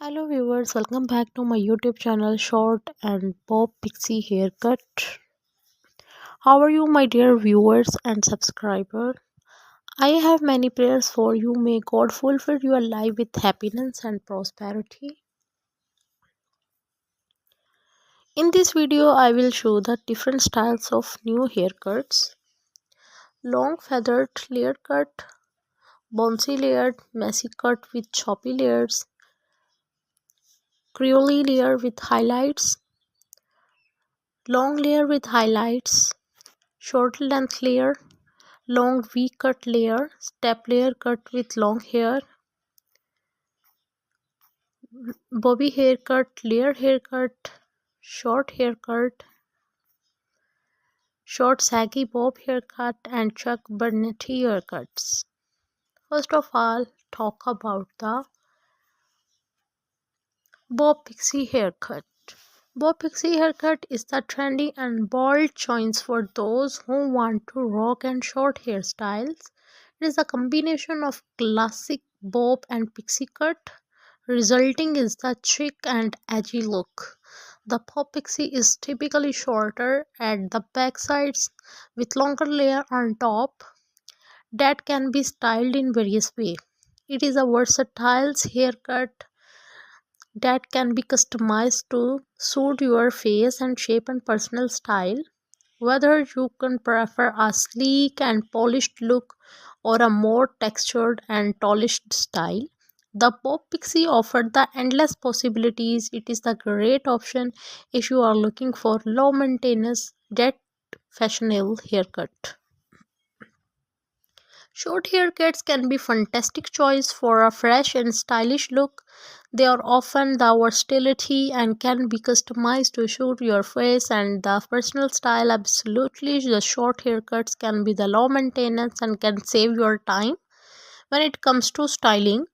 Hello viewers, welcome back to my YouTube channel Short and Bob Pixie Haircut. How are you my dear viewers and subscribers? I have many prayers for you. May God fulfill your life with happiness and prosperity. In this video, I will show the different styles of new haircuts. Long feathered layer cut, bouncy layered, messy cut with choppy layers, creole layer with highlights, long layer with highlights, short length layer, long V-cut layer, step layer cut with long hair, bobby haircut, layer haircut, short haircut, short saggy bob haircut, and Chuck Bernetti haircuts. First of all, talk about the Bob Pixie haircut. Bob Pixie haircut is the trendy and bold choice for those who want to rock and short hairstyles. It is a combination of classic bob and pixie cut, resulting in the chic and edgy look. The Bob Pixie is typically shorter at the back sides with longer layer on top that can be styled in various ways. It is a versatile haircut that can be customized to suit your face and shape and personal style. Whether you can prefer a sleek and polished look or a more textured and polished style, the Pop Pixie offered the endless possibilities. It is the great option if you are looking for low maintenance yet fashionable haircut. Short haircuts can be fantastic choice for a fresh and stylish look. They are often the versatility and can be customized to suit your face and the personal style. Absolutely, the short haircuts can be the low maintenance and can save your time. When it comes to styling,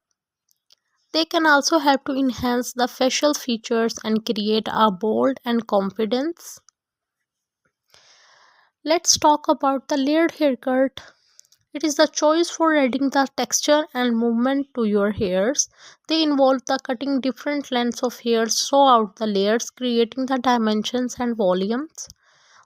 they can also help to enhance the facial features and create a bold and confidence. Let's talk about the layered haircut. It is the choice for adding the texture and movement to your hairs. They involve the cutting different lengths of hairs throughout the layers, creating the dimensions and volumes.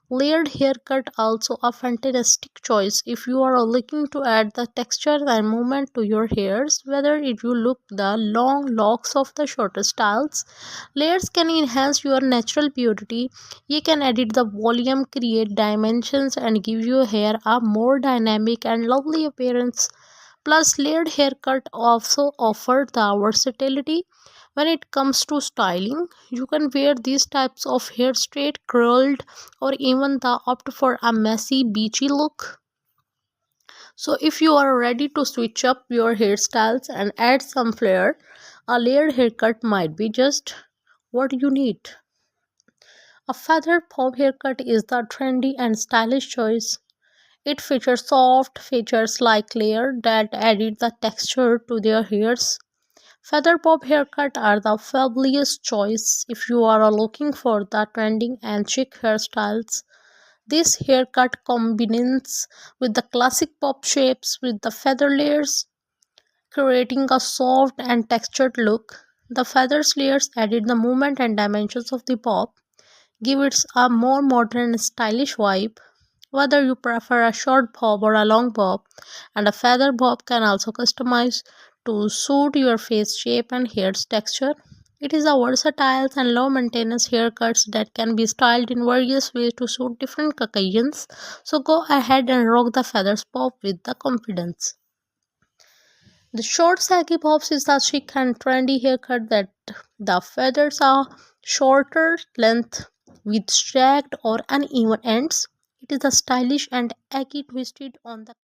Layered haircut also a fantastic choice if you are looking to add the texture and movement to your hairs. Whether if you look the long locks of the shorter styles, layers can enhance your natural beauty. You can edit the volume, create dimensions, and give your hair a more dynamic and lovely appearance. Plus, layered haircut also offer the versatility when it comes to styling. You can wear these types of hair straight, curled, or even the opt for a messy, beachy look. So, if you are ready to switch up your hairstyles and add some flair, a layered haircut might be just what you need. A feathered bob haircut is the trendy and stylish choice. It features soft features like layer that added the texture to their hairs. Feather bob haircut are the fabulous choice if you are looking for the trending and chic hairstyles. This haircut combines with the classic bob shapes with the feather layers, creating a soft and textured look. The feathers layers added the movement and dimensions of the bob, give it a more modern and stylish vibe. Whether you prefer a short bob or a long bob, and a feather bob can also customize to suit your face shape and hair's texture. It is a versatile and low maintenance haircuts that can be styled in various ways to suit different occasions. So go ahead and rock the feathers bob with the confidence. The short saggy bobs is the chic and trendy haircut that the feathers are shorter length with jagged or uneven ends. It is a stylish and eggy twisted on the